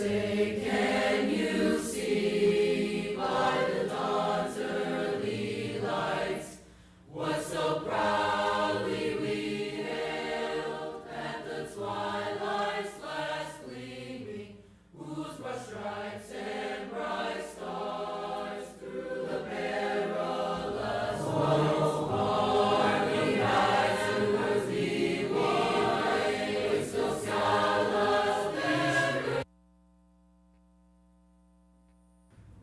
say, can you see by the dawn's early lights what so proudly we hailed at the twilight's last gleaming, whose broad stripes and bright stars through the perilous ways bore me back to thee, with still scandalous memory.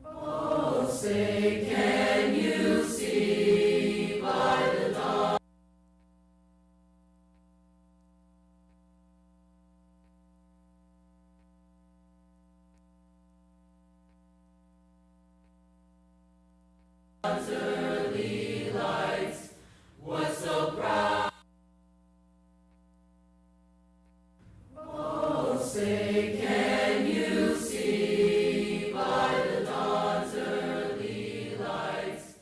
Oh, say, can you see by the dawn? Early lights, what so proud? Oh, say, can you see by the dawn's early lights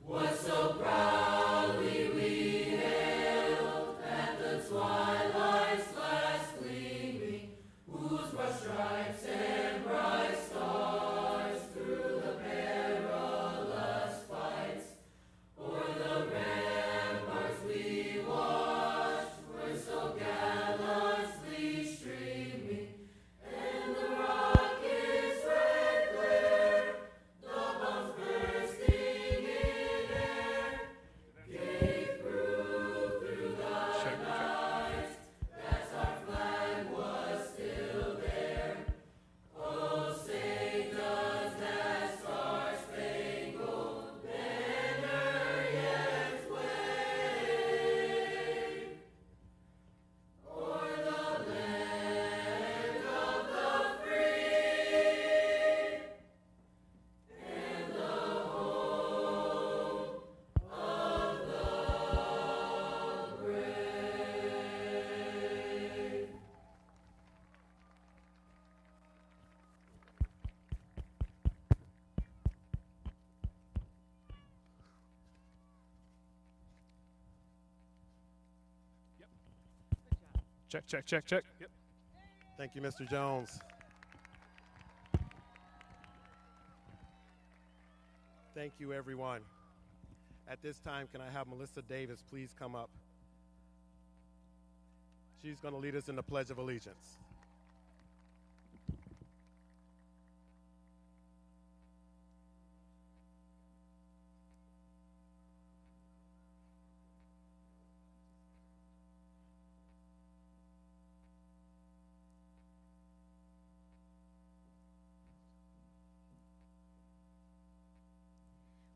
what so proudly we hailed at the twilight's last gleaming, whose broad stripes and bright stars through the perilous fights o'er the ramparts we watched were so gallantly streaming, and the rocket's red glare, the bombs bursting in air, gave proof through the night that our flag was still there. Oh, say does that star-spangled banner yet wave o'er the land of the free and the home of the brave? Check, check, check, check. Yep. Thank you, Mr. Jones. Thank you, everyone. At this time, can I have Melissa Davis please come up? She's going to lead us in the Pledge of Allegiance.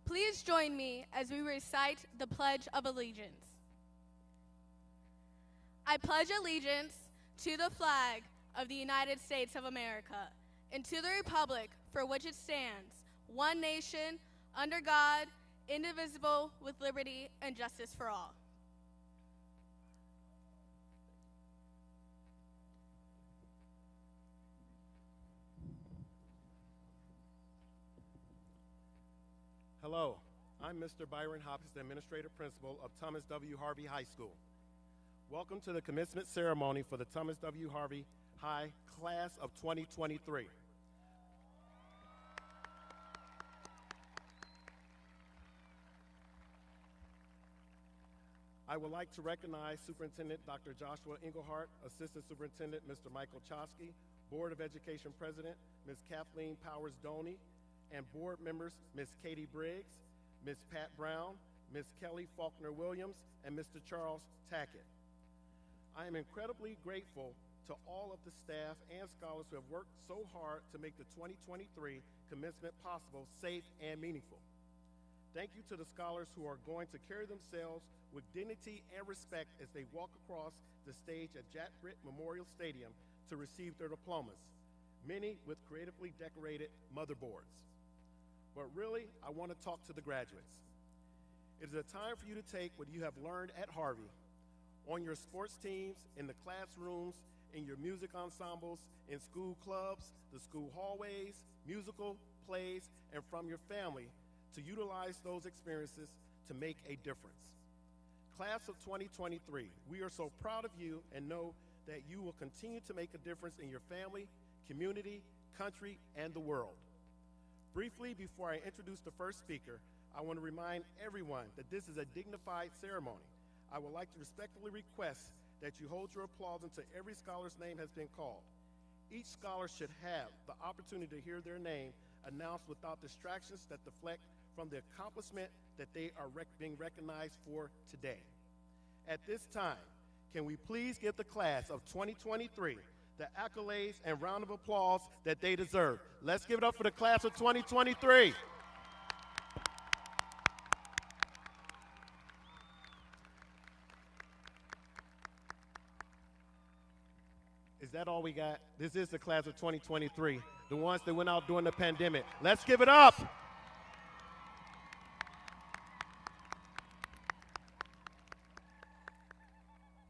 Please join me as we recite the Pledge of Allegiance. I pledge allegiance to the flag of the United States of America and to the republic for which it stands, one nation, under God, indivisible, with liberty and justice for all. Hello, I'm Mr. Byron Hopkins, the Administrative Principal of Thomas W. Harvey High School. Welcome to the commencement ceremony for the Thomas W. Harvey High Class of 2023. I would like to recognize Superintendent Dr. Joshua Englehart, Assistant Superintendent Mr. Michael Chosky, Board of Education President Ms. Kathleen Powers-Doney, and board members Ms. Katie Briggs, Ms. Pat Brown, Ms. Kelly Faulkner-Williams, and Mr. Charles Tackett. I am incredibly grateful to all of the staff and scholars who have worked so hard to make the 2023 commencement possible, safe, and meaningful. Thank you to the scholars who are going to carry themselves with dignity and respect as they walk across the stage at Jack Britt Memorial Stadium to receive their diplomas, many with creatively decorated motherboards. But really, I want to talk to the graduates. It is a time for you to take what you have learned at Harvey on your sports teams, in the classrooms, in your music ensembles, in school clubs, the school hallways, musical, plays, and from your family to utilize those experiences to make a difference. Class of 2023, we are so proud of you and know that you will continue to make a difference in your family, community, country, and the world. Briefly, before I introduce the first speaker, I want to remind everyone that this is a dignified ceremony. I would like to respectfully request that you hold your applause until every scholar's name has been called. Each scholar should have the opportunity to hear their name announced without distractions that deflect from the accomplishment that they are being recognized for today. At this time, can we please give the class of 2023 the accolades and round of applause that they deserve? Let's give it up for the class of 2023. Is that all we got? This is the class of 2023, the ones that went out during the pandemic. Let's give it up.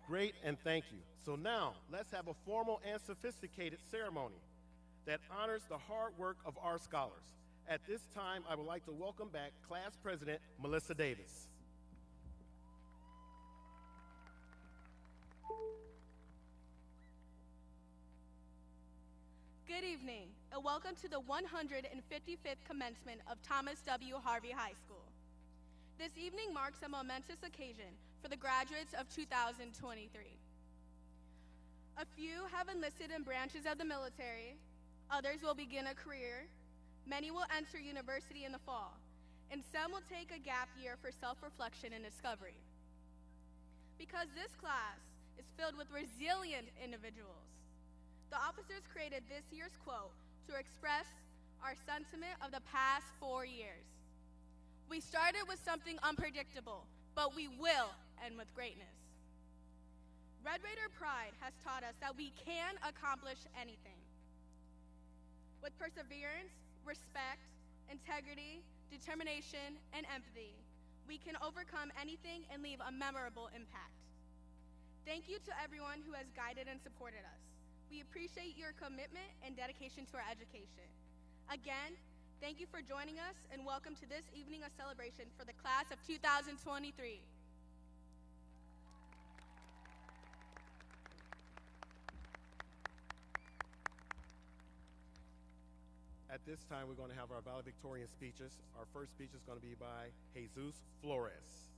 Great, and thank you. So now, let's have a formal and sophisticated ceremony that honors the hard work of our scholars. At this time, I would like to welcome back Class President Melissa Davis. Good evening, and welcome to the 155th commencement of Thomas W. Harvey High School. This evening marks a momentous occasion for the graduates of 2023. A few have enlisted in branches of the military, others will begin a career, many will enter university in the fall, and some will take a gap year for self-reflection and discovery. Because this class is filled with resilient individuals, the officers created this year's quote to express our sentiment of the past 4 years. We started with something unpredictable, but we will end with greatness. Red Raider pride has taught us that we can accomplish anything. With perseverance, respect, integrity, determination, and empathy, we can overcome anything and leave a memorable impact. Thank you to everyone who has guided and supported us. We appreciate your commitment and dedication to our education. Again, thank you for joining us, and welcome to this evening of celebration for the class of 2023. At this time, we're going to have our valedictorian speeches. Our first speech is going to be by Jesus Flores.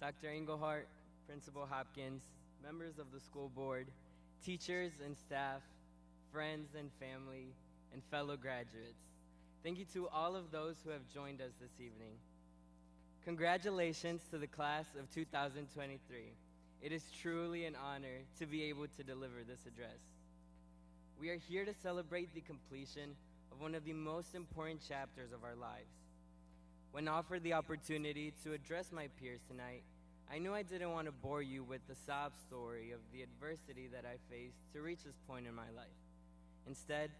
Dr. Engelhardt, Principal Hopkins, members of the school board, teachers and staff, friends and family, and fellow graduates. Thank you to all of those who have joined us this evening. Congratulations to the class of 2023. It is truly an honor to be able to deliver this address. We are here to celebrate the completion of one of the most important chapters of our lives. When offered the opportunity to address my peers tonight, I knew I didn't want to bore you with the sob story of the adversity that I faced to reach this point in my life. Instead,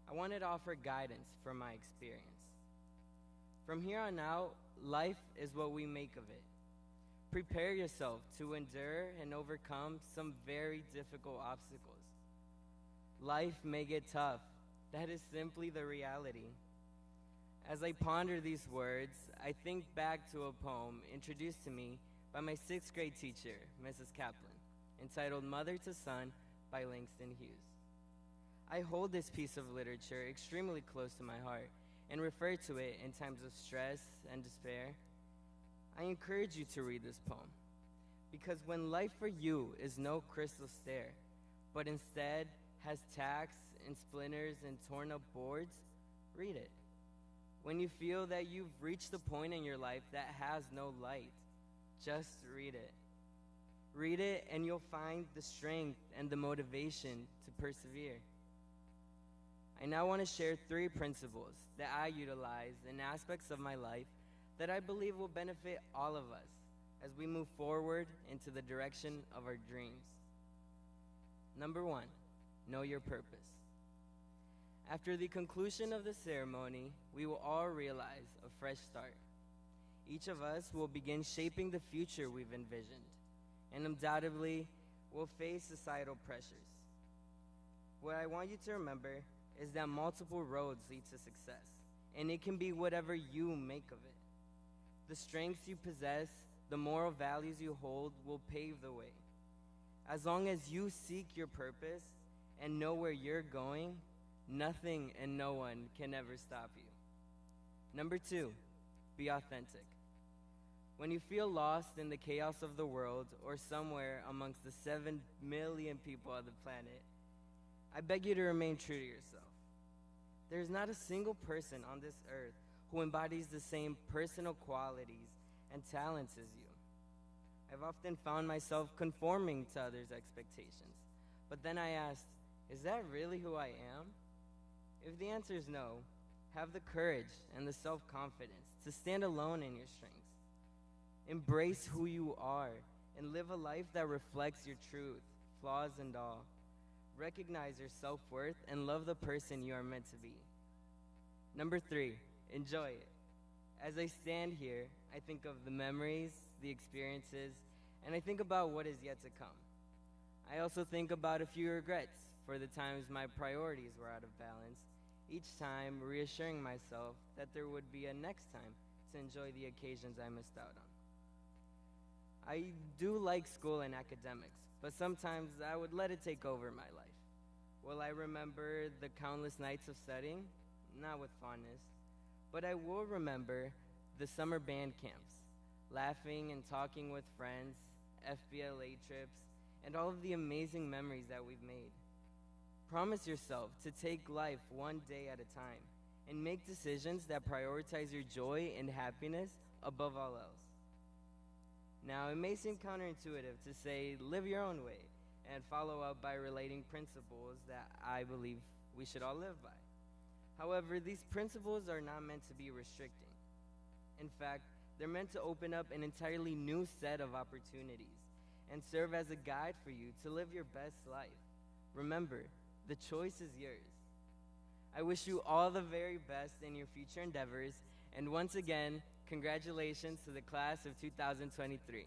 I wanted to offer guidance from my experience. From here on out, life is what we make of it. Prepare yourself to endure and overcome some very difficult obstacles. Life may get tough. That is simply the reality. As I ponder these words, I think back to a poem introduced to me by my 6th grade teacher, Mrs. Kaplan, entitled Mother to Son by Langston Hughes. I hold this piece of literature extremely close to my heart and refer to it in times of stress and despair. I encourage you to read this poem, because when life for you is no crystal stair, but instead has tacks and splinters and torn up boards, read it. When you feel that you've reached the point in your life that has no light, just read it. Read it and you'll find the strength and the motivation to persevere. I now want to share 3 principles that I utilize in aspects of my life that I believe will benefit all of us as we move forward into the direction of our dreams. Number 1, know your purpose. After the conclusion of the ceremony, we will all realize a fresh start. Each of us will begin shaping the future we've envisioned, and undoubtedly will face societal pressures. What I want you to remember is that multiple roads lead to success, and it can be whatever you make of it. The strengths you possess, the moral values you hold will pave the way. As long as you seek your purpose and know where you're going, nothing and no one can ever stop you. Number 2, be authentic. When you feel lost in the chaos of the world or somewhere amongst the 7 million people on the planet, I beg you to remain true to yourself. There's not a single person on this earth who embodies the same personal qualities and talents as you. I've often found myself conforming to others' expectations, but then I asked, is that really who I am? If the answer is no, have the courage and the self-confidence to stand alone in your strengths. Embrace who you are and live a life that reflects your truth, flaws and all. Recognize your self-worth and love the person you are meant to be. Number 3, enjoy it. As I stand here, I think of the memories, the experiences, and I think about what is yet to come. I also think about a few regrets for the times my priorities were out of balance, each time reassuring myself that there would be a next time to enjoy the occasions I missed out on. I do like school and academics, but sometimes I would let it take over my life. Will I remember the countless nights of studying? Not with fondness, but I will remember the summer band camps, laughing and talking with friends, FBLA trips, and all of the amazing memories that we've made. Promise yourself to take life one day at a time and make decisions that prioritize your joy and happiness above all else. Now, it may seem counterintuitive to say live your own way and follow up by relating principles that I believe we should all live by. However, these principles are not meant to be restricting. In fact, they're meant to open up an entirely new set of opportunities and serve as a guide for you to live your best life. Remember, the choice is yours. I wish you all the very best in your future endeavors, and once again, congratulations to the class of 2023.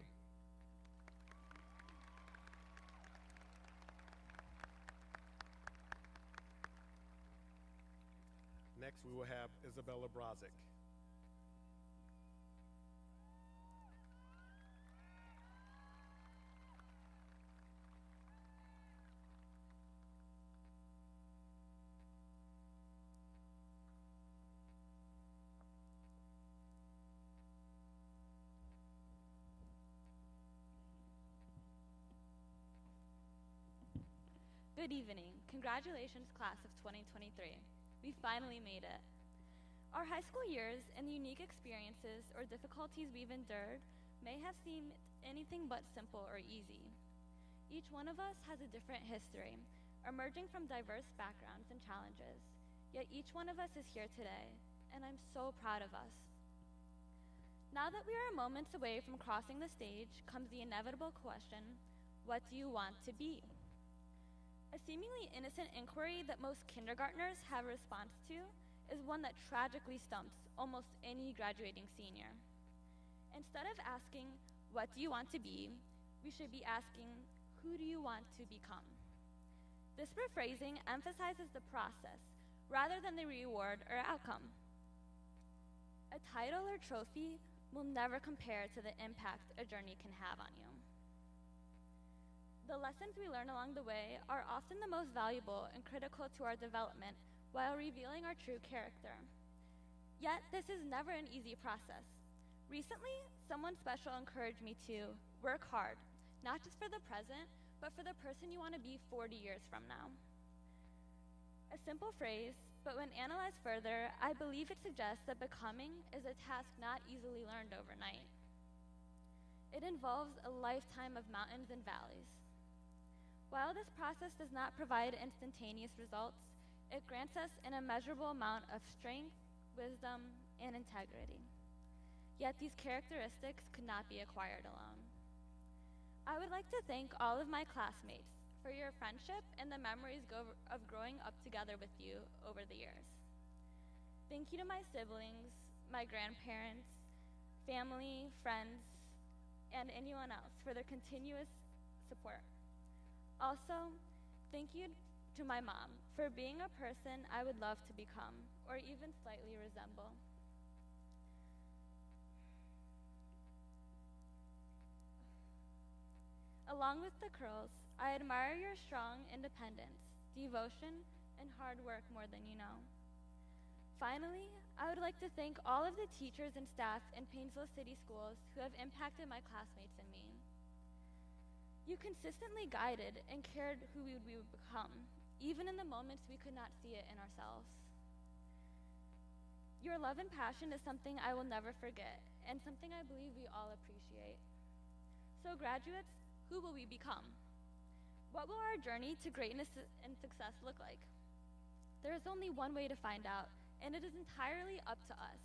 Next, we will have Isabella Brozick. Good evening. Congratulations, class of 2023. We finally made it. Our high school years and the unique experiences or difficulties we've endured may have seemed anything but simple or easy. Each one of us has a different history, emerging from diverse backgrounds and challenges, yet each one of us is here today, and I'm so proud of us. Now that we are moments away from crossing the stage comes the inevitable question, what do you want to be? A seemingly innocent inquiry that most kindergartners have a response to is one that tragically stumps almost any graduating senior. Instead of asking, what do you want to be, we should be asking, who do you want to become? This rephrasing emphasizes the process rather than the reward or outcome. A title or trophy will never compare to the impact a journey can have on you. The lessons we learn along the way are often the most valuable and critical to our development while revealing our true character. Yet, this is never an easy process. Recently, someone special encouraged me to work hard, not just for the present, but for the person you want to be 40 years from now. A simple phrase, but when analyzed further, I believe it suggests that becoming is a task not easily learned overnight. It involves a lifetime of mountains and valleys. While this process does not provide instantaneous results, it grants us an immeasurable amount of strength, wisdom, and integrity. Yet these characteristics could not be acquired alone. I would like to thank all of my classmates for your friendship and the memories of growing up together with you over the years. Thank you to my siblings, my grandparents, family, friends, and anyone else for their continuous support. Also, thank you to my mom for being a person I would love to become or even slightly resemble. Along with the curls, I admire your strong independence, devotion, and hard work more than you know. Finally, I would like to thank all of the teachers and staff in Painesville City Schools who have impacted my classmates and me. You consistently guided and cared who we would become, even in the moments we could not see it in ourselves. Your love and passion is something I will never forget, and something I believe we all appreciate. So graduates, who will we become? What will our journey to greatness and success look like? There is only one way to find out, and it is entirely up to us.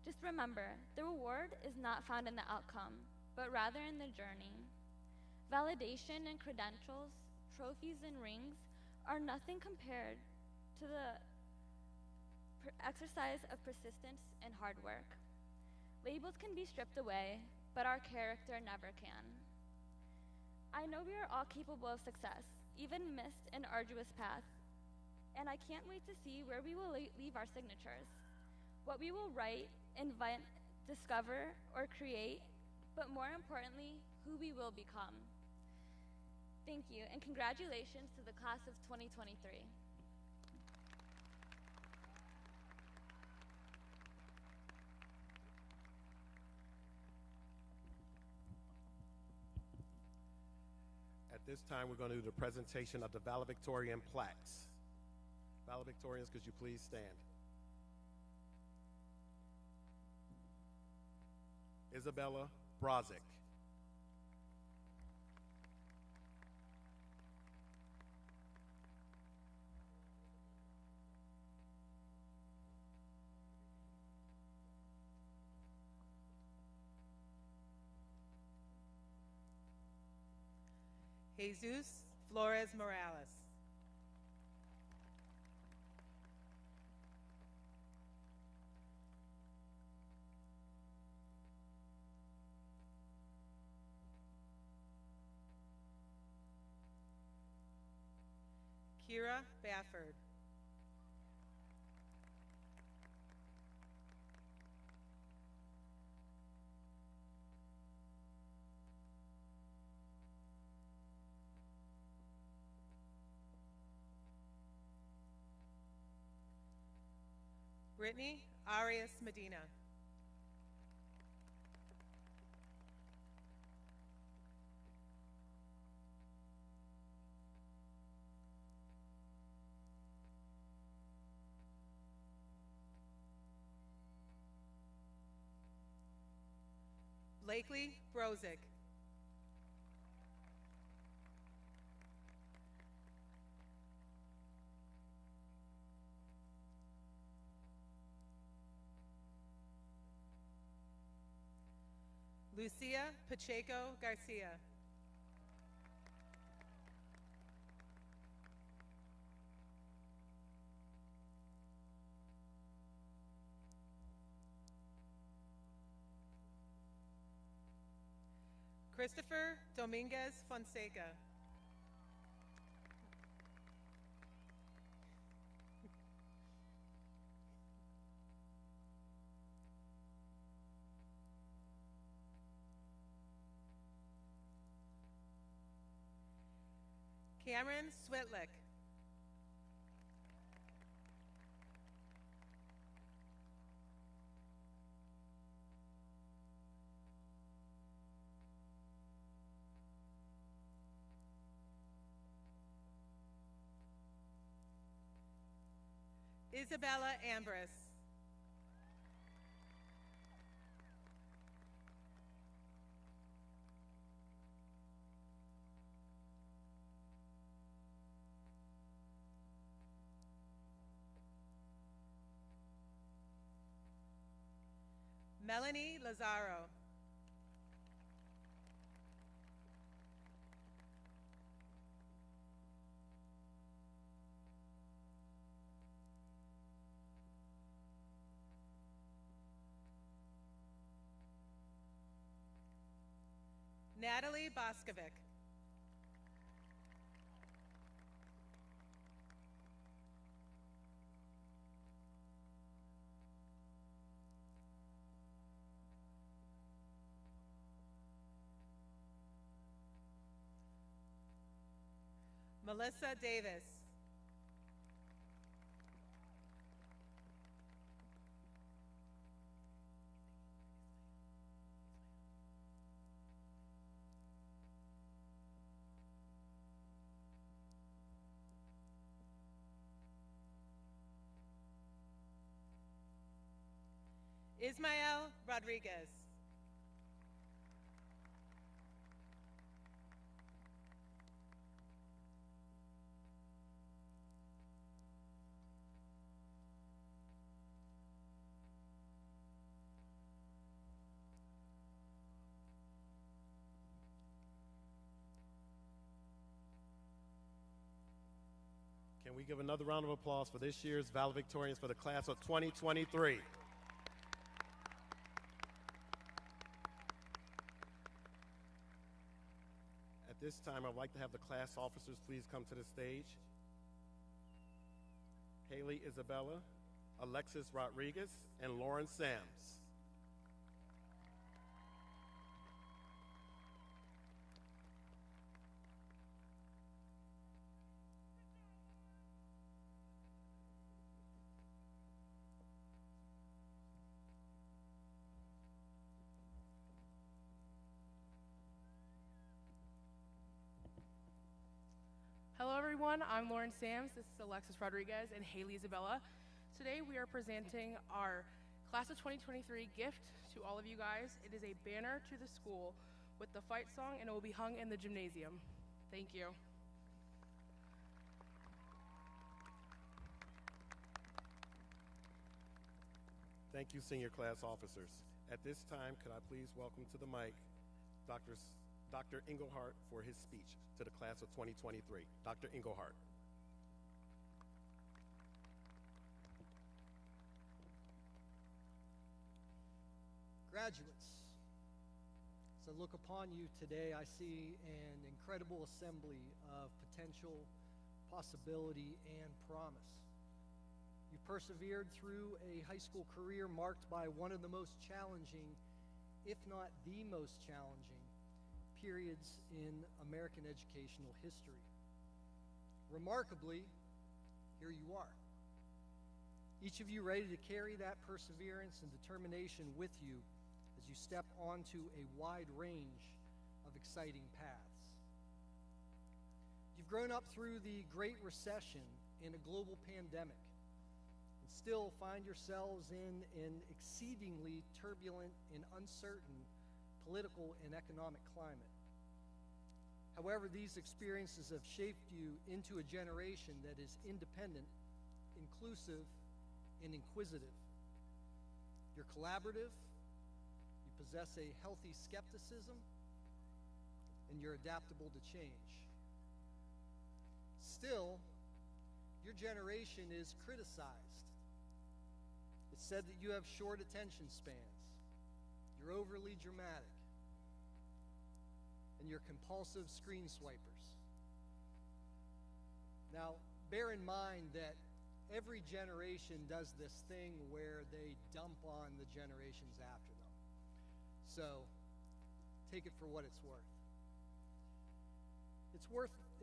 Just remember, the reward is not found in the outcome, but rather in the journey. Validation and credentials, trophies and rings are nothing compared to the exercise of persistence and hard work. Labels can be stripped away, but our character never can. I know we are all capable of success, even amidst an arduous path, and I can't wait to see where we will leave our signatures, what we will write, invent, discover, or create, but more importantly, who we will become. Thank you, and congratulations to the class of 2023. At this time, we're going to do the presentation of the valedictorian plaques. Valedictorians, could you please stand? Isabella Brozick. Jesus Flores Morales. Kira Bafford. Brittany Arias Medina. Blakely Brozick. Lucia Pacheco Garcia. Christopher Dominguez Fonseca. Cameron Switlick. Isabella Ambrose. Melanie Lazaro. Natalie Boskovic. Melissa Davis. Ismael Rodriguez. Can we give another round of applause for this year's valedictorians for the class of 2023? At this time, I'd like to have the class officers please come to the stage. Haley Isabella, Alexis Rodriguez, and Lauren Sams. Hello everyone, I'm Lauren Sams, this is Alexis Rodriguez and Haley Isabella. Today we are presenting our Class of 2023 gift to all of you guys. It is a banner to the school with the fight song and it will be hung in the gymnasium. Thank you. Thank you, senior class officers. At this time, could I please welcome to the mic Dr. Engelhardt for his speech to the class of 2023. Dr. Engelhardt. Graduates, as I look upon you today, I see an incredible assembly of potential, possibility, and promise. You persevered through a high school career marked by one of the most challenging, if not the most challenging, periods in American educational history. Remarkably, here you are. Each of you ready to carry that perseverance and determination with you as you step onto a wide range of exciting paths. You've grown up through the Great Recession and a global pandemic, and still find yourselves in an exceedingly turbulent and uncertain political and economic climate. However, these experiences have shaped you into a generation that is independent, inclusive, and inquisitive. You're collaborative, you possess a healthy skepticism, and you're adaptable to change. Still, your generation is criticized. It's said that you have short attention spans, you're overly dramatic, and you're compulsive screen swipers. Now, bear in mind that every generation does this thing where they dump on the generations after them. So, take it for what it's worth.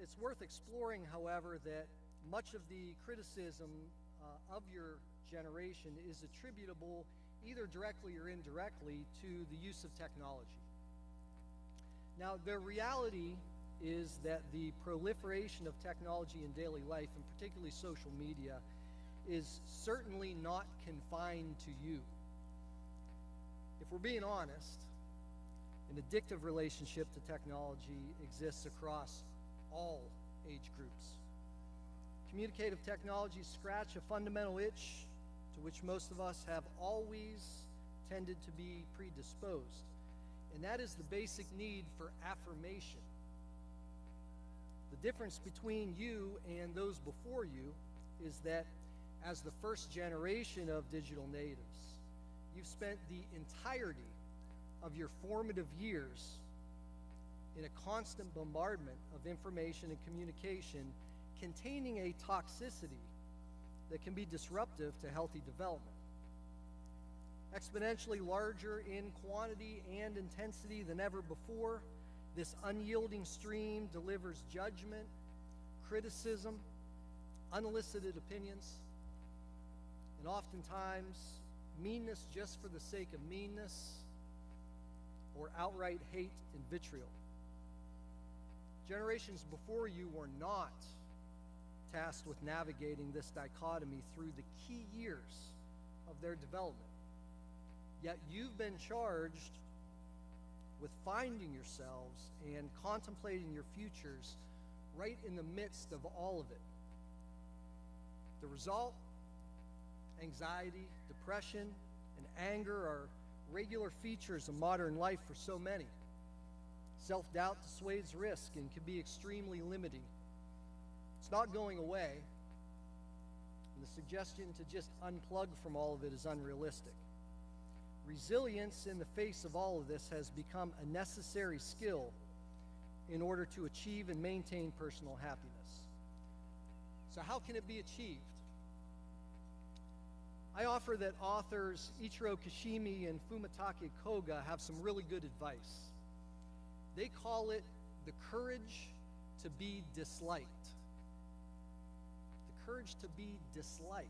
It's worth exploring, however, that much of the criticism of your generation is attributable either directly or indirectly to the use of technology. Now, the reality is that the proliferation of technology in daily life, and particularly social media, is certainly not confined to you. If we're being honest, an addictive relationship to technology exists across all age groups. Communicative technologies scratch a fundamental itch to which most of us have always tended to be predisposed, and that is the basic need for affirmation. The difference between you and those before you is that as the first generation of digital natives, you've spent the entirety of your formative years in a constant bombardment of information and communication containing a toxicity that can be disruptive to healthy development. Exponentially larger in quantity and intensity than ever before, this unyielding stream delivers judgment, criticism, unsolicited opinions, and oftentimes meanness just for the sake of meanness, or outright hate and vitriol. Generations before you were not tasked with navigating this dichotomy through the key years of their development. Yet you've been charged with finding yourselves and contemplating your futures right in the midst of all of it. The result, anxiety, depression, and anger are regular features of modern life for so many. Self-doubt dissuades risk and can be extremely limiting. It's not going away, and the suggestion to just unplug from all of it is unrealistic. Resilience in the face of all of this has become a necessary skill in order to achieve and maintain personal happiness. So how can it be achieved? I offer that authors Ichiro Kishimi and Fumitake Koga have some really good advice. They call it the courage to be disliked. The courage to be disliked.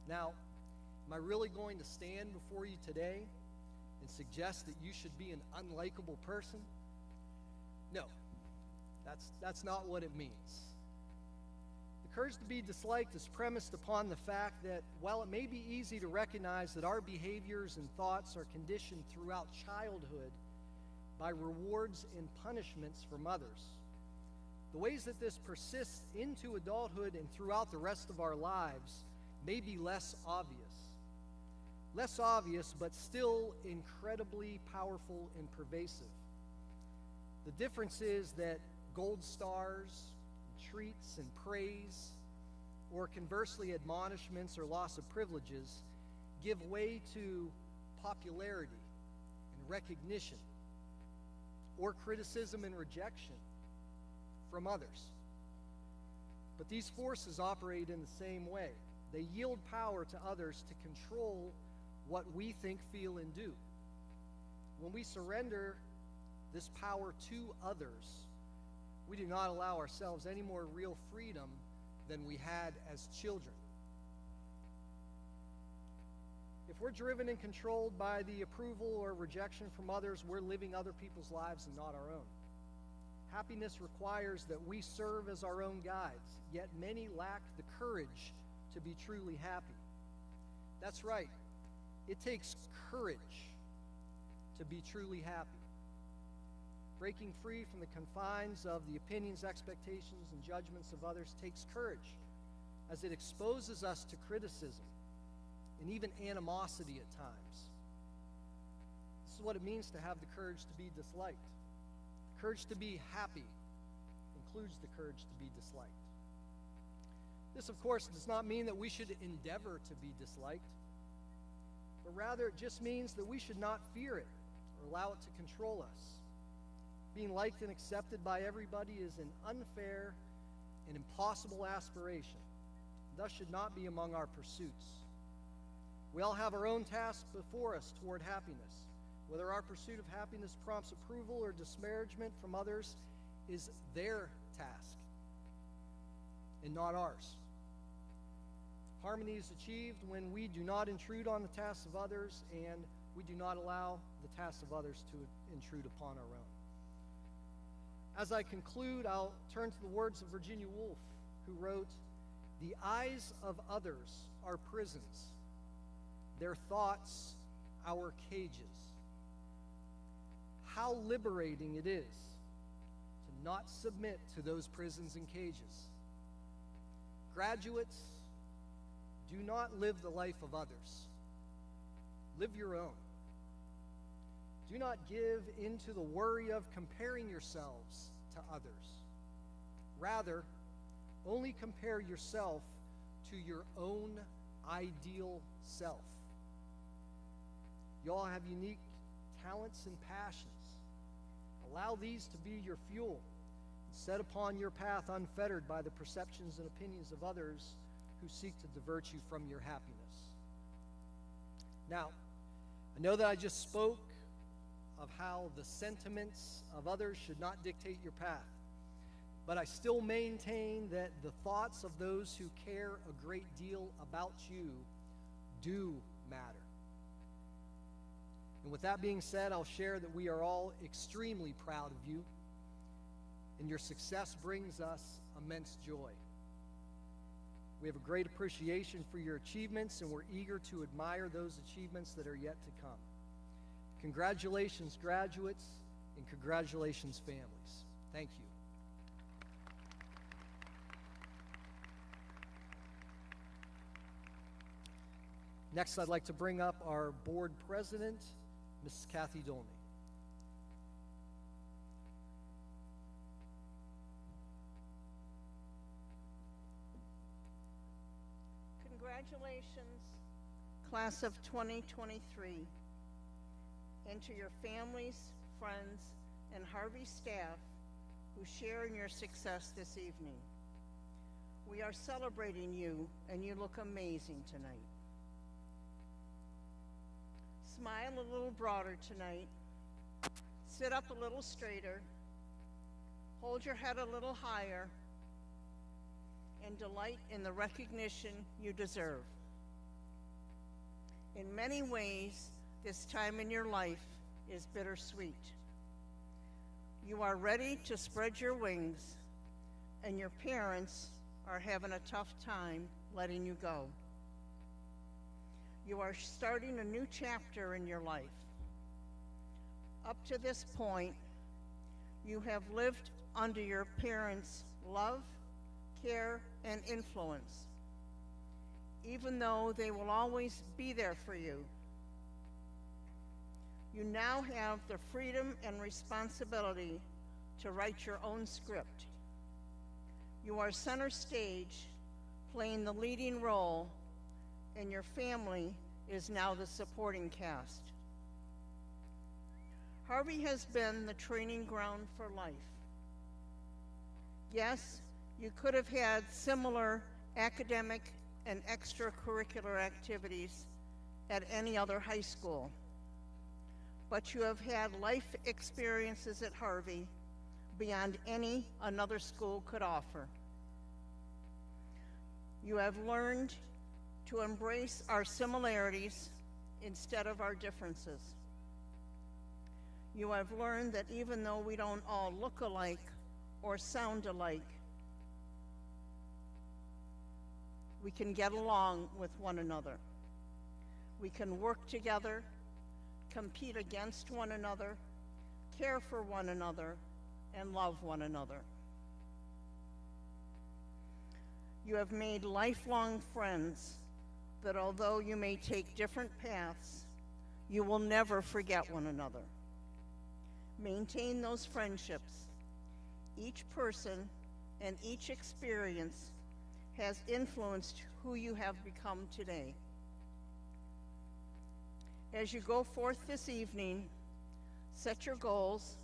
Now, am I really going to stand before you today and suggest that you should be an unlikable person? No, that's not what it means. The courage to be disliked is premised upon the fact that while it may be easy to recognize that our behaviors and thoughts are conditioned throughout childhood by rewards and punishments from others, the ways that this persists into adulthood and throughout the rest of our lives may be less obvious. Less obvious, but still incredibly powerful and pervasive. The difference is that gold stars, treats, and praise, or conversely admonishments or loss of privileges, give way to popularity and recognition, or criticism and rejection from others. But these forces operate in the same way. They yield power to others to control what we think, feel, and do. When we surrender this power to others, we do not allow ourselves any more real freedom than we had as children. If we're driven and controlled by the approval or rejection from others, we're living other people's lives and not our own. Happiness requires that we serve as our own guides, yet many lack the courage to be truly happy. That's right. It takes courage to be truly happy. Breaking free from the confines of the opinions, expectations, and judgments of others takes courage, as it exposes us to criticism and even animosity at times. This is what it means to have the courage to be disliked. The courage to be happy includes the courage to be disliked. This, of course, does not mean that we should endeavor to be disliked, but rather it just means that we should not fear it or allow it to control us. Being liked and accepted by everybody is an unfair and impossible aspiration, thus should not be among our pursuits. We all have our own tasks before us toward happiness. Whether our pursuit of happiness prompts approval or disparagement from others is their task and not ours. Harmony is achieved when we do not intrude on the tasks of others and we do not allow the tasks of others to intrude upon our own. As I conclude, I'll turn to the words of Virginia Woolf, who wrote, "The eyes of others are prisons, their thoughts our cages. How liberating it is to not submit to those prisons and cages. Graduates, do not live the life of others. Live your own. Do not give into the worry of comparing yourselves to others. Rather, only compare yourself to your own ideal self. You all have unique talents and passions. Allow these to be your fuel. Set upon your path unfettered by the perceptions and opinions of others who seek to divert you from your happiness. Now, I know that I just spoke of how the sentiments of others should not dictate your path, but I still maintain that the thoughts of those who care a great deal about you do matter. And with that being said, I'll share that we are all extremely proud of you, and your success brings us immense joy. We have a great appreciation for your achievements, and we're eager to admire those achievements that are yet to come. Congratulations, graduates, and congratulations, families. Thank you. Next, I'd like to bring up our board president, Mrs. Kathy Dolney. Congratulations, class of 2023, and to your families, friends, and Harvey staff who share in your success this evening. We are celebrating you, and you look amazing tonight. Smile a little broader tonight. Sit up a little straighter. Hold your head a little higher, and delight in the recognition you deserve. In many ways, this time in your life is bittersweet. You are ready to spread your wings, and your parents are having a tough time letting you go. You are starting a new chapter in your life. Up to this point, you have lived under your parents' love, care, and influence, even though they will always be there for you. You now have the freedom and responsibility to write your own script. You are center stage, playing the leading role, and your family is now the supporting cast. Harvey has been the training ground for life. Yes, you could have had similar academic and extracurricular activities at any other high school, but you have had life experiences at Harvey beyond any another school could offer. You have learned to embrace our similarities instead of our differences. You have learned that even though we don't all look alike or sound alike, we can get along with one another. We can work together, compete against one another, care for one another, and love one another. You have made lifelong friends that although you may take different paths, you will never forget one another. Maintain those friendships. Each person and each experience has influenced who you have become today. As you go forth this evening, set your goals,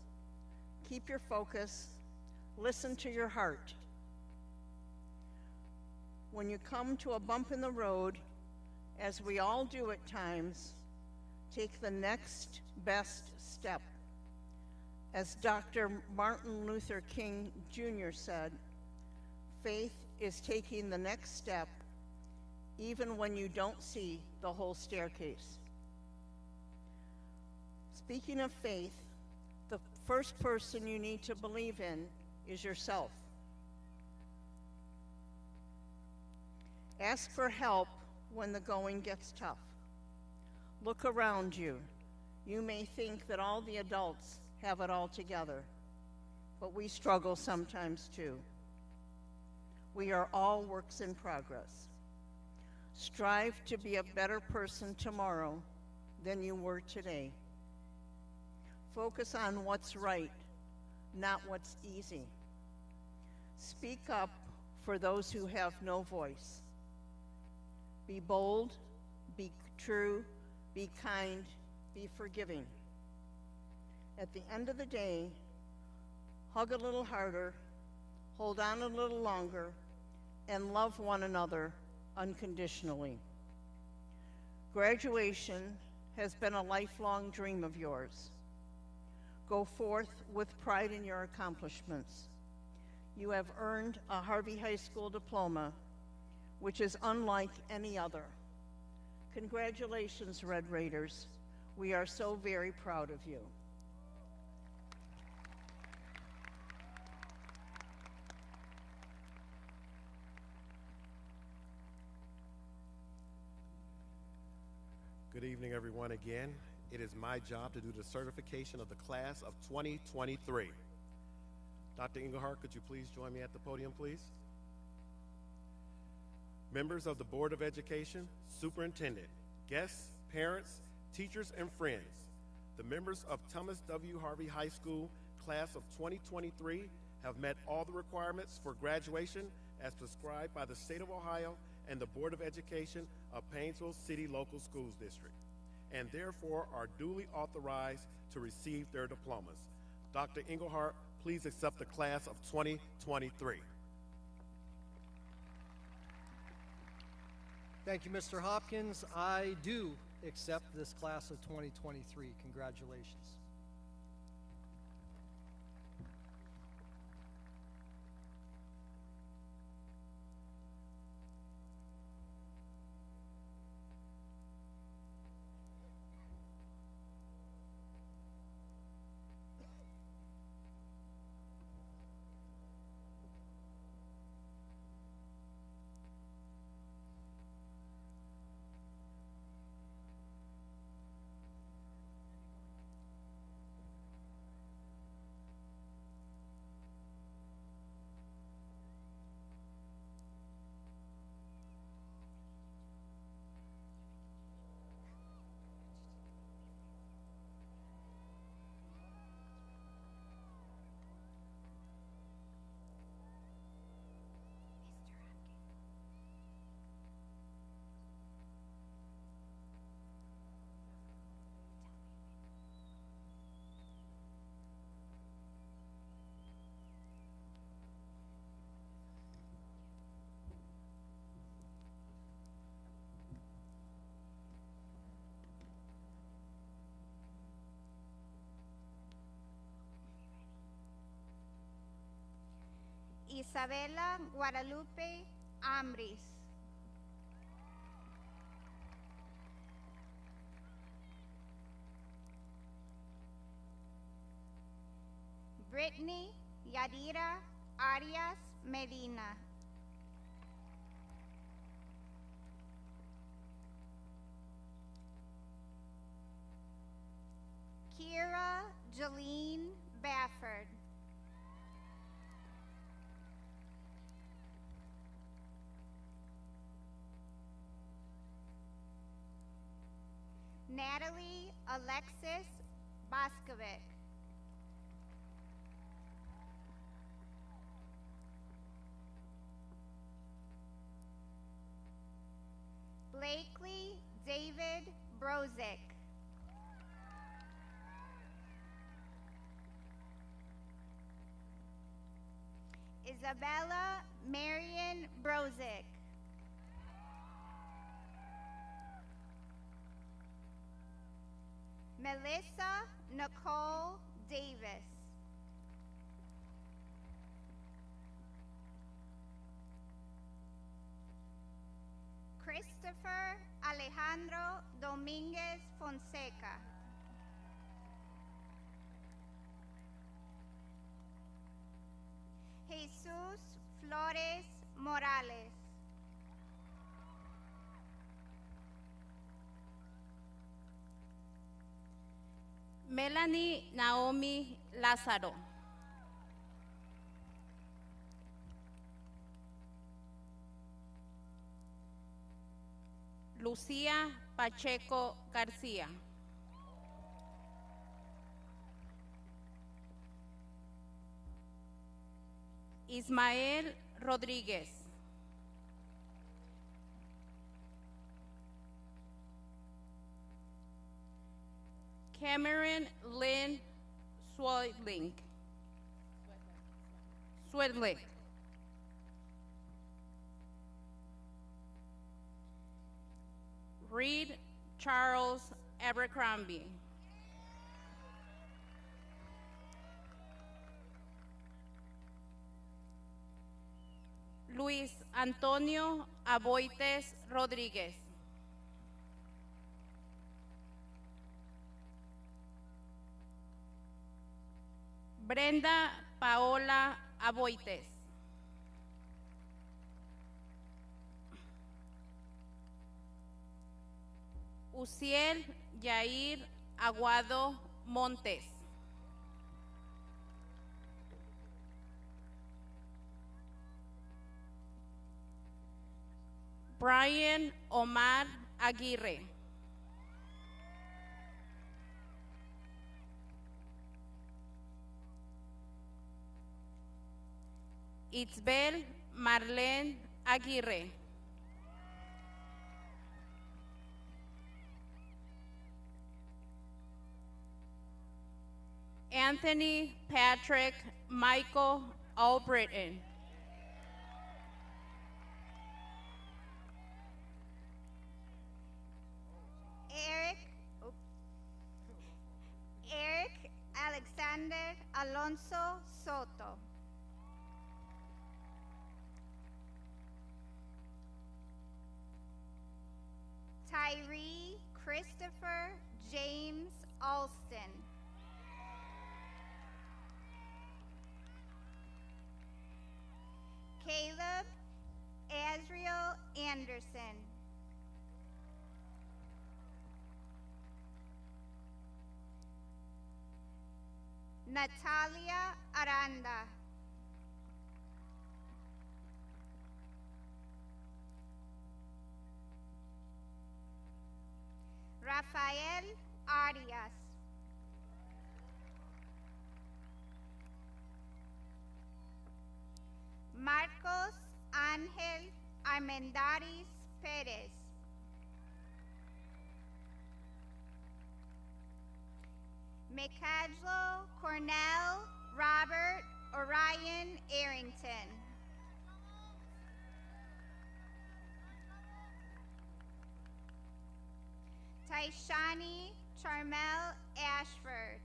keep your focus, listen to your heart. When you come to a bump in the road, as we all do at times, take the next best step. As Dr. Martin Luther King Jr. said, faith is taking the next step even when you don't see the whole staircase. Speaking of faith, the first person you need to believe in is yourself. Ask for help when the going gets tough. Look around you. You may think that all the adults have it all together, but we struggle sometimes too. We are all works in progress. Strive to be a better person tomorrow than you were today. Focus on what's right, not what's easy. Speak up for those who have no voice. Be bold, be true, be kind, be forgiving. At the end of the day, hug a little harder, hold on a little longer, and love one another unconditionally. Graduation has been a lifelong dream of yours. Go forth with pride in your accomplishments. You have earned a Harvey High School diploma, which is unlike any other. Congratulations, Red Raiders. We are so very proud of you. Good evening, everyone, again. It is my job to do the certification of the class of 2023. Dr. Engelhardt, could you please join me at the podium, please? Members of the Board of Education, Superintendent, guests, parents, teachers, and friends, the members of Thomas W. Harvey High School class of 2023 have met all the requirements for graduation as prescribed by the State of Ohio and the Board of Education of Painesville City Local Schools District, and therefore are duly authorized to receive their diplomas. Dr. Engelhardt, please accept the class of 2023. Thank you, Mr. Hopkins. I do accept this class of 2023. Congratulations. Isabela Guadalupe Ambris. Brittany Yadira Arias Medina. Kira Jeline Bafford. Natalie Alexis Boskovic. Blakely David Brozick. Isabella Marion Brozick. Melissa Nicole Davis. Christopher Alejandro Dominguez Fonseca. Jesus Flores Morales. Melanie Naomi Lázaro. Lucía Pacheco García. Ismael Rodríguez. Cameron Lynn Swedling. Swidlick. Reed Charles Abercrombie. Luis Antonio Aboites Rodríguez. Brenda Paola Aboites. Uciel Yair Aguado Montes. Brian Omar Aguirre. Itzbel Marlene Aguirre. Anthony Patrick Michael Albritton. Eric Alexander Alonso Soto. Tyree Christopher James Alston. Caleb Azriel Anderson. Natalia Aranda. Rafael Arias. Marcos Ángel Armendaris Pérez. Michelangelo Cornell Robert Orion Arrington. Taishani Charmel Ashford.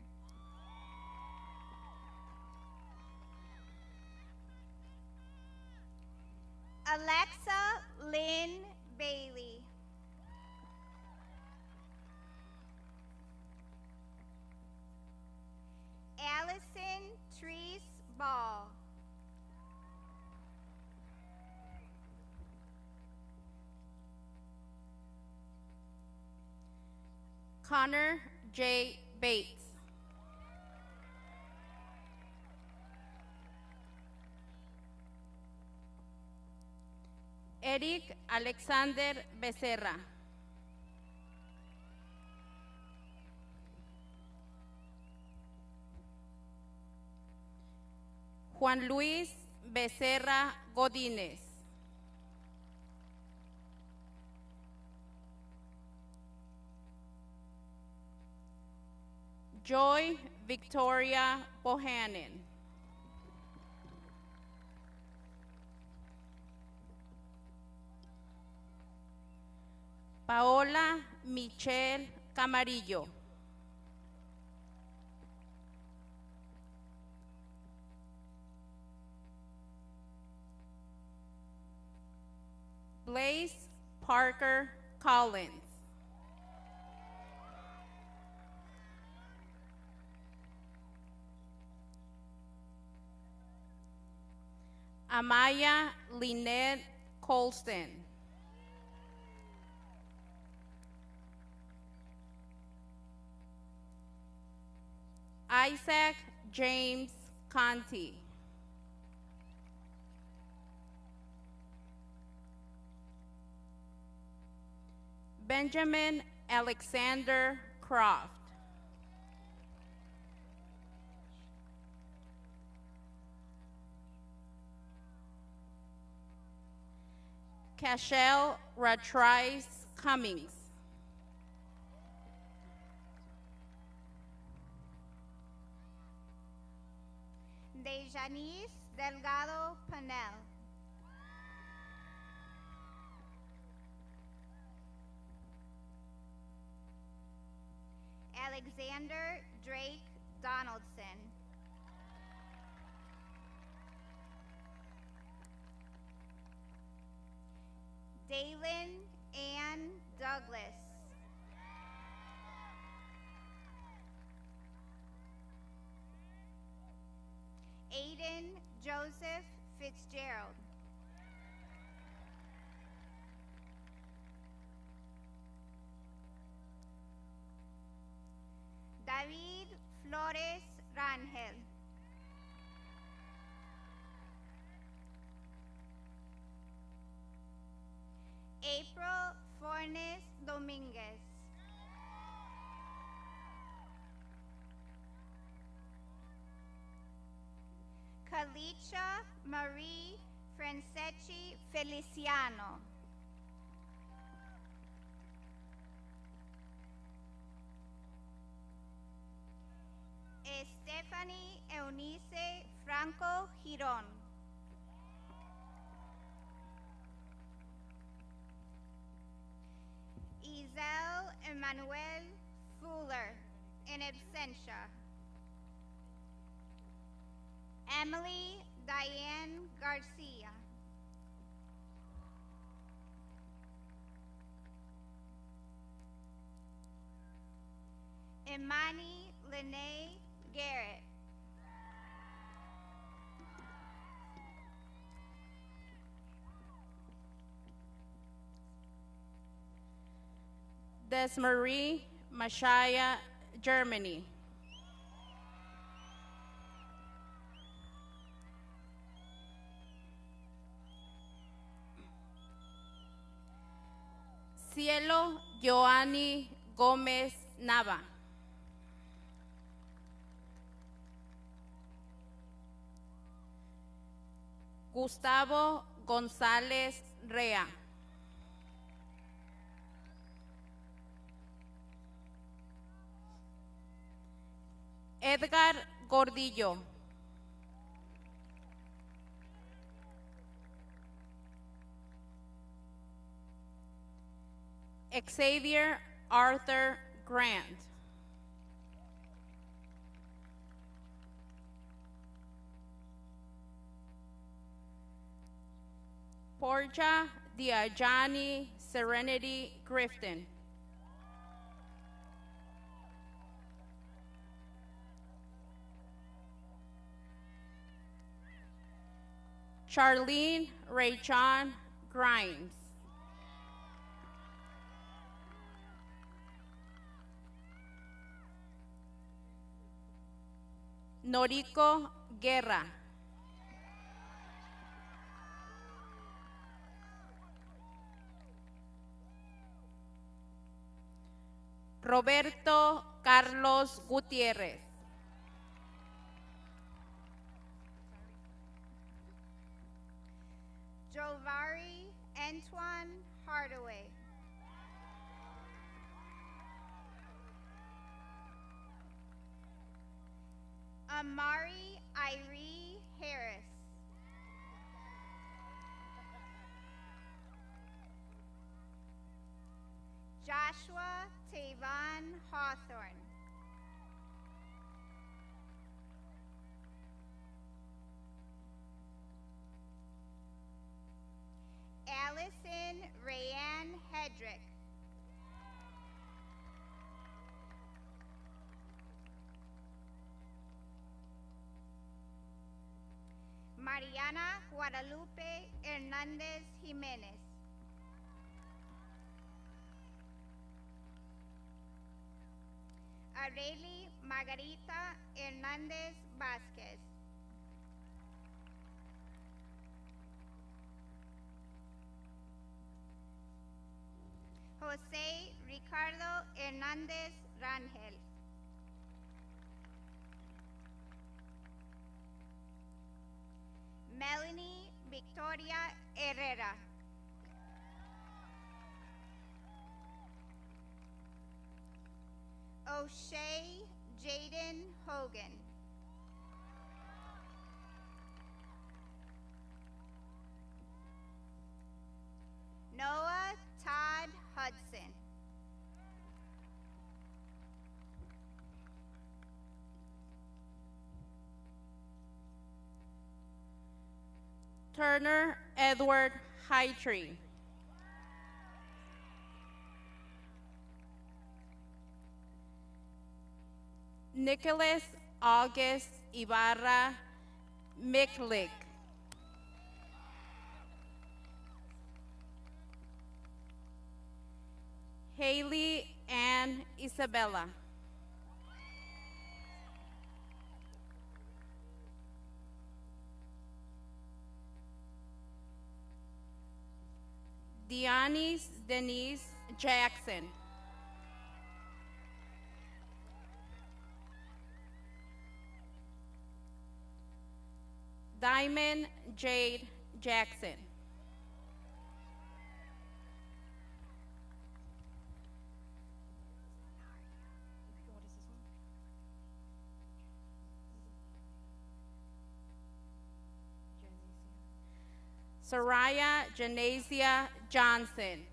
Alexa Lynn Bailey. Allison Treese Ball. Connor J. Bates. Eric Alexander Becerra. Juan Luis Becerra Godínez. Joy Victoria Bohannon. Paola Michelle Camarillo. Blaze Parker Collins. Amaya Lynette Colston. Isaac James Conti. Benjamin Alexander Croft. Cashel Ratrice Cummings. Deja Dejanice Delgado Panel. Alexander Drake Donaldson. Dalen Ann Douglas. Aiden Joseph Fitzgerald. David Flores Rangel. April Fornes Dominguez. Kalicha Marie Franceschi Feliciano. Stephanie Eunice Franco Girón. Isel Emmanuel Fuller, in absentia. Emily Diane Garcia. Imani Lene Garrett. Desmarie Mashaya, Germany. Cielo Joanny Gómez Nava. Gustavo González Rea. Edgar Gordillo. Xavier Arthur Grant. Portia Diajani Serenity Grifton. Charlene Raychon Grimes. Noriko Guerra. Roberto Carlos Gutiérrez. Jovari Antoine Hardaway. Amari Irie Harris. Joshua Tavon Hawthorne. Allison Rayanne Hedrick. Mariana Guadalupe Hernandez Jimenez. Areli Margarita Hernandez Vasquez. Jose Ricardo Hernandez Rangel. Melanie Victoria Herrera. O'Shea Jaden Hogan. Turner Edward Hightree. Nicholas August Ibarra Miklik. Haley Ann Isabella. Dianis Denise Jackson. Diamond Jade Jackson. Soraya Janasia Johnson.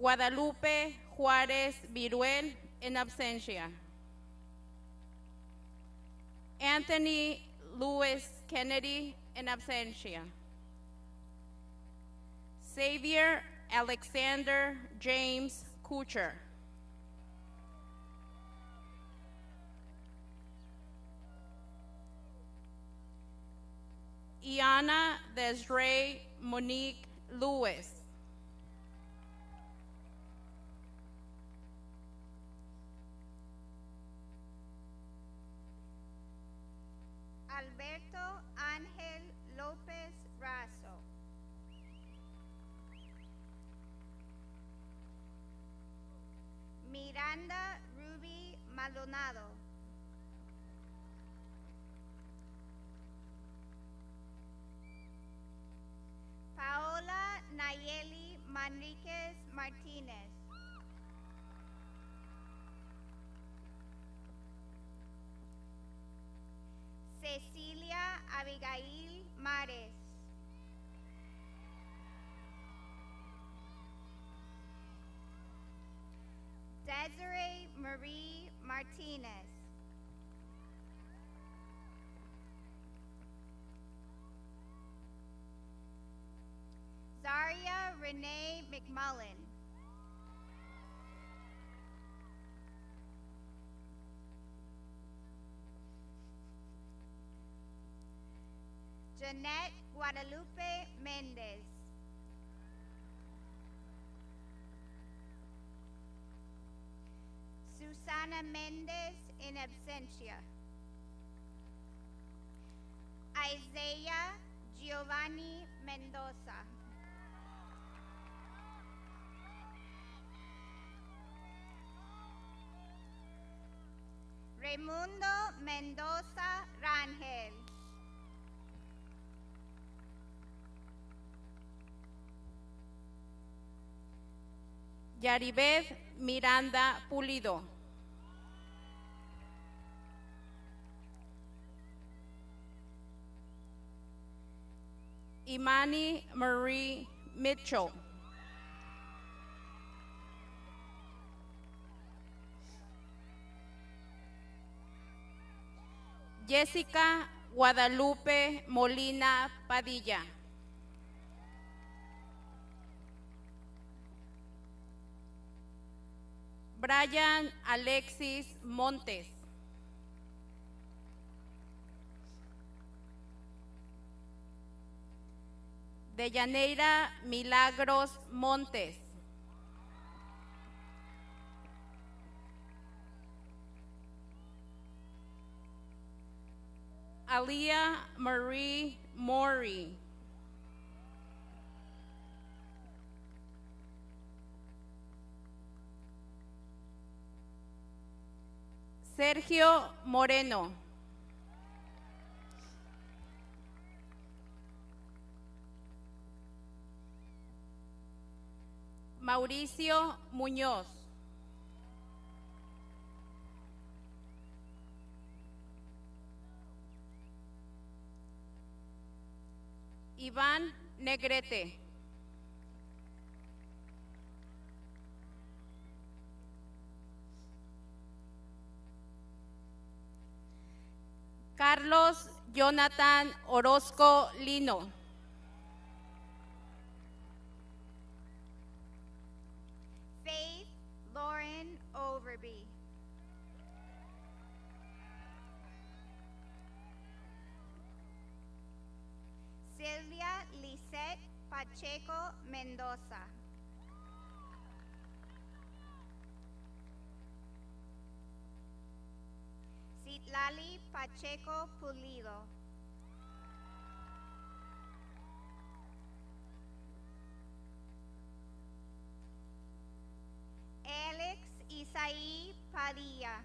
Guadalupe Juárez Viruel in absentia. Anthony Lewis Kennedy in absentia. Xavier Alexander James Kucher. Iana Desiree Monique Lewis. Alberto Ángel López Razo. Miranda Ruby Maldonado. Paola Nayeli Manriquez Martinez. Cecilia Abigail Mares. Desiree Marie Martinez. Zaria Renee McMullen. Jeanette Guadalupe Mendez. Susana Mendez in absentia. Isaiah Giovanni Mendoza. Raimundo Mendoza Rangel. Yaribeth Miranda Pulido. Imani Marie Mitchell. Jessica Guadalupe Molina Padilla. Brian Alexis Montes. Deyaneira Milagros Montes. Alia Marie Mori. Sergio Moreno. Mauricio Muñoz. Iván Negrete. Carlos Jonathan Orozco Lino. Faith Lauren Overby. Sylvia Lisette Pacheco Mendoza. Citlali Pacheco Pulido. Alex Isaí Padilla.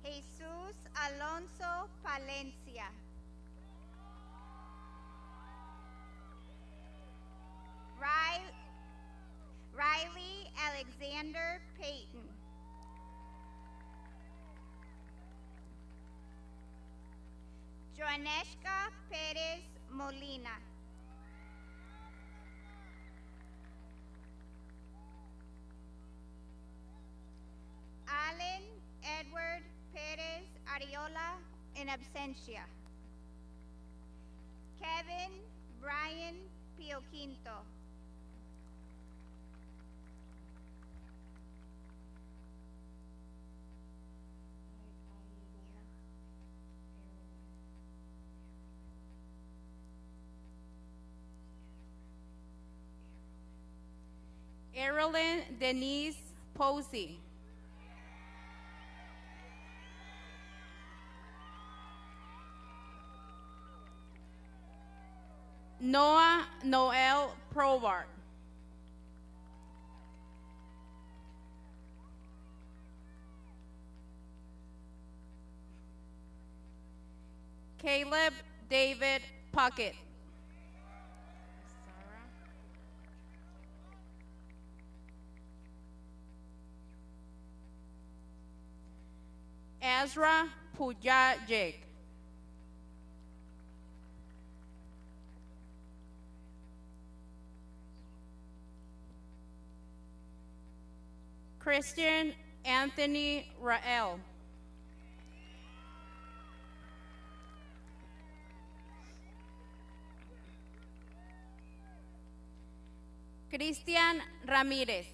Jesús Alonso Palencia. Riley Alexander Payton. Joaneshka Perez Molina. Allen Edward Perez Ariola in absentia. Kevin Brian Pioquinto. Erilyn Denise Posey. Noah Noel Provard. Caleb David Puckett. Ezra Pujajic. Christian Anthony Rael. Cristian Ramírez.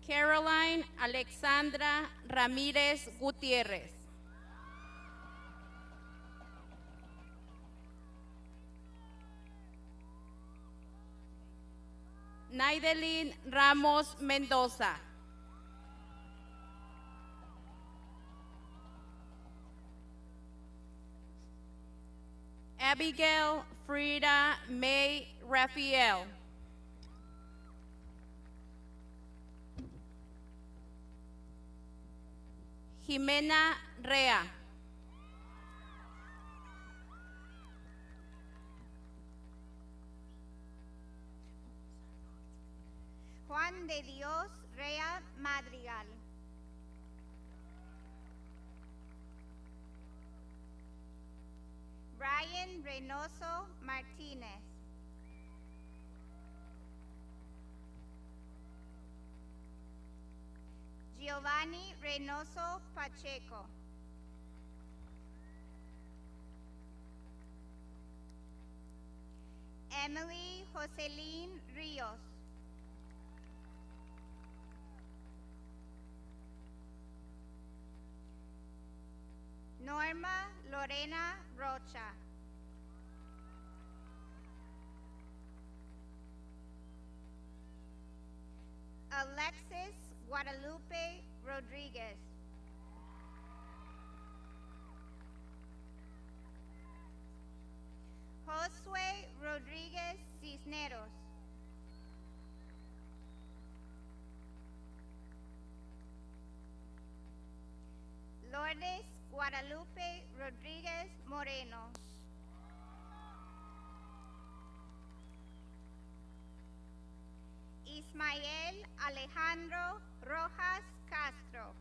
Caroline Alexandra Ramírez Gutiérrez. Naidelin Ramos Mendoza. Abigail Frida May Rafael. Jimena Rea. Juan de Dios Rea Madrigal. Brian Reynoso Martinez. Giovanni Reynoso Pacheco. Emily Jocelyn Rios. Norma Lorena Rocha. Alexis Guadalupe Rodriguez. Josue Rodriguez Cisneros. Lourdes Guadalupe Rodriguez Moreno. Ismael Alejandro Rojas Castro.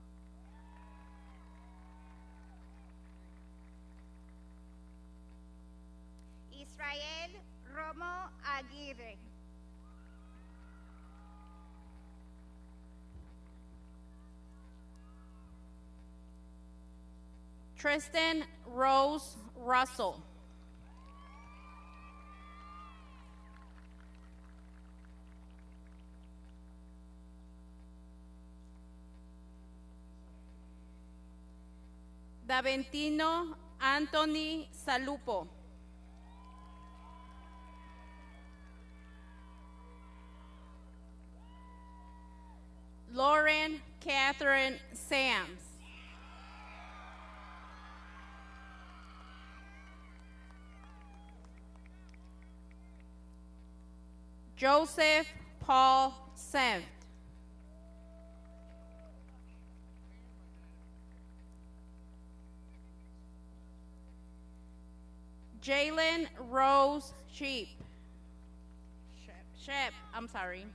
Israel Romo Aguirre. Tristan Rose Russell. Daventino Anthony Salupo. Lauren Catherine Sams. Joseph Paul Senft. Jalen Rose Sheep. Shep, I'm sorry.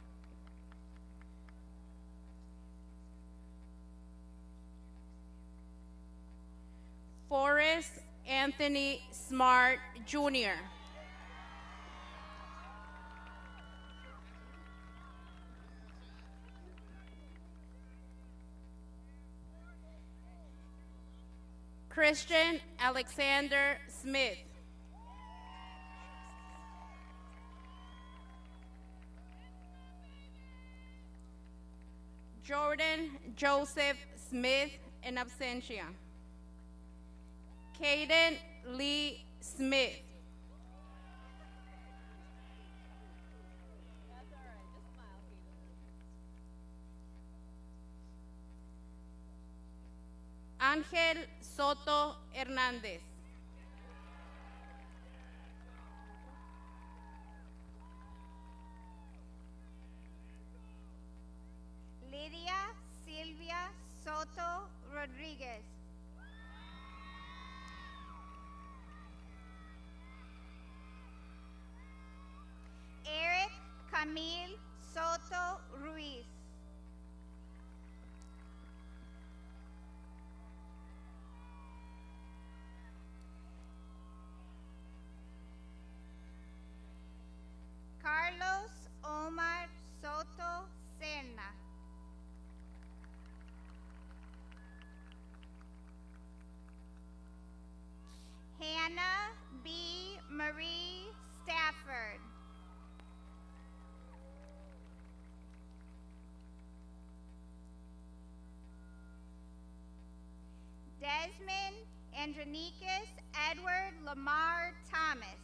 Forrest Anthony Smart Jr. Christian Alexander Smith. Jordan Joseph Smith in absentia. Caden Lee Smith. Ángel Soto Hernández. Lydia Silvia Soto Rodriguez. Eric Camille Soto Ruiz. Carlos Omar Soto Serna. Hannah B. Marie Stafford. Desmond Andronicus Edward Lamar Thomas.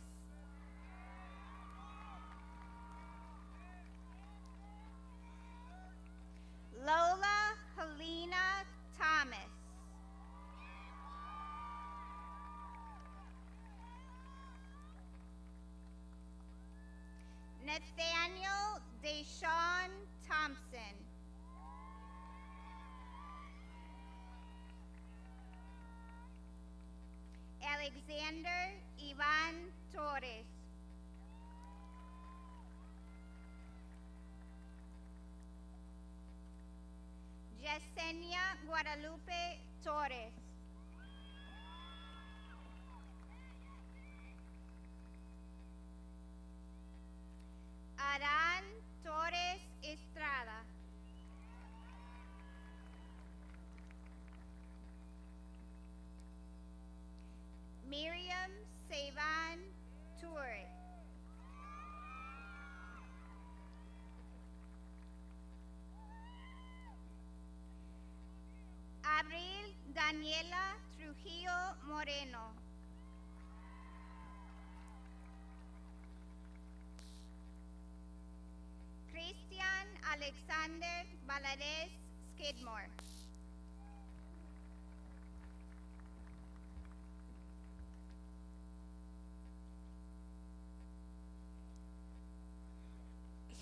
Lola Helena Thomas. Nathaniel Deshawn Thompson. Alexander Ivan Torres. Yesenia Guadalupe Torres. Aran Torres Estrada. Miriam Savan Toure. Abril Daniela Trujillo Moreno. Christian Alexander Valadez Skidmore.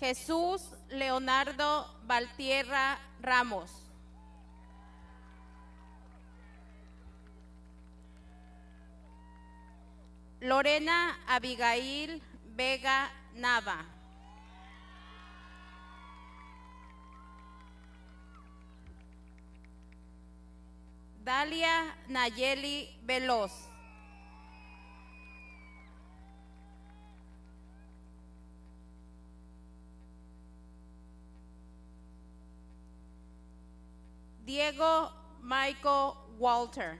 Jesús Leonardo Valtierra Ramos. Lorena Abigail Vega Nava. Dalia Nayeli Veloz. Diego Michael Walter.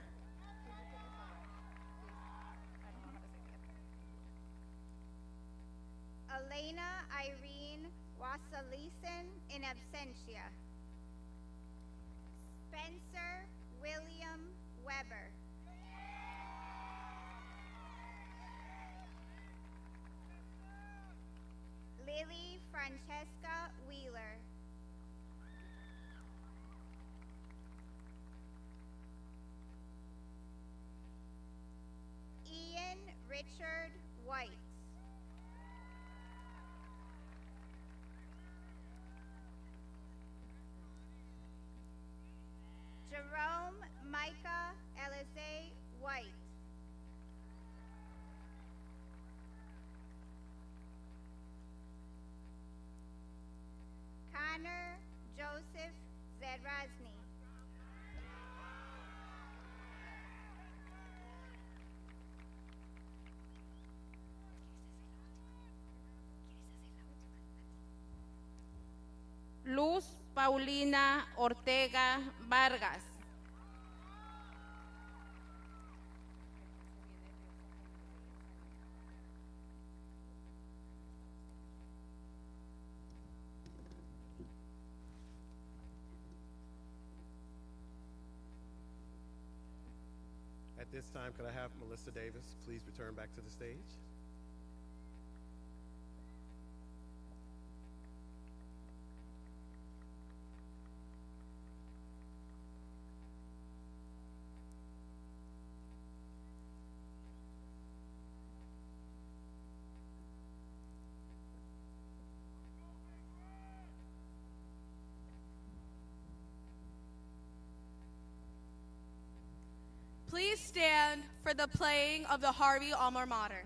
Elena Irene Wasalisen in absentia. Spencer William Weber. Lily Francesca Wheeler. Ian Richard White. Jerome Micah Elize White. Connor Joseph Zerasny. Luz Paulina Ortega Vargas. At this time, could I have Melissa Davis please return back to the stage? Please stand for the playing of the Harvey Alma Mater.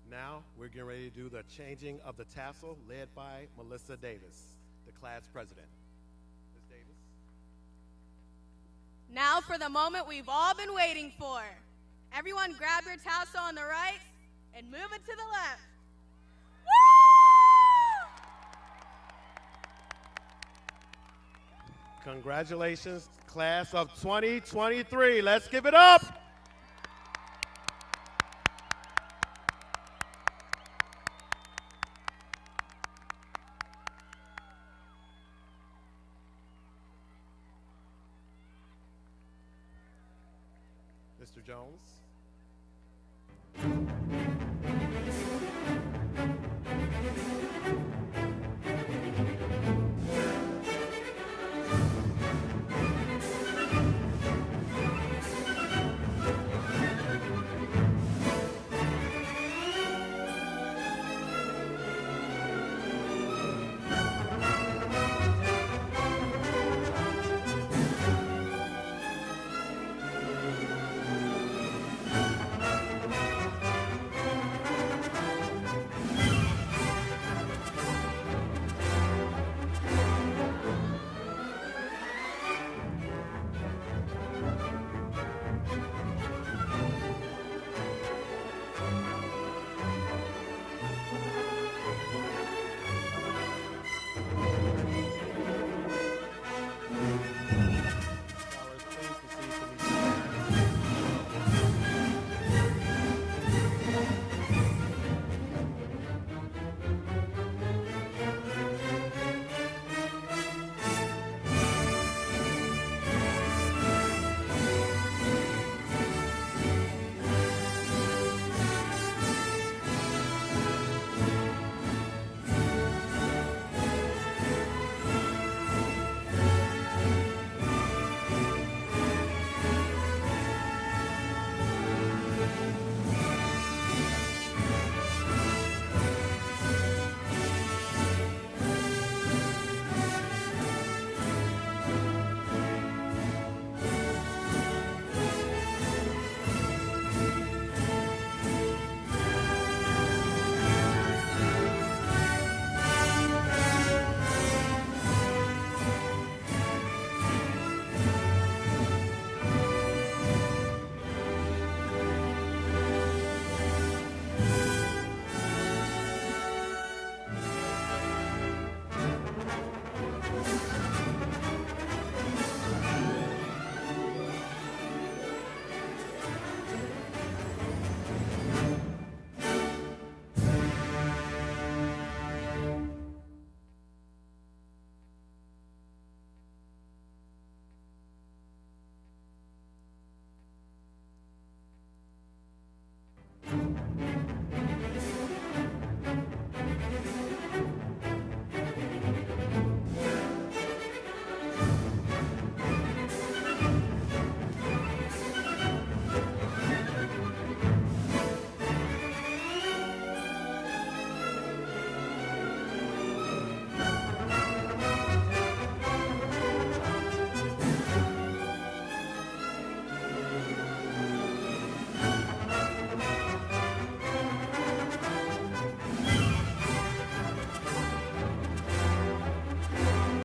Now, we're getting ready to do the changing of the tassel led by Melissa Davis, the class president. Ms. Davis. Now for the moment we've all been waiting for. Everyone grab your tassel on the right and move it to the left. Woo! Congratulations, class of 2023. Let's give it up. Mr. Jones.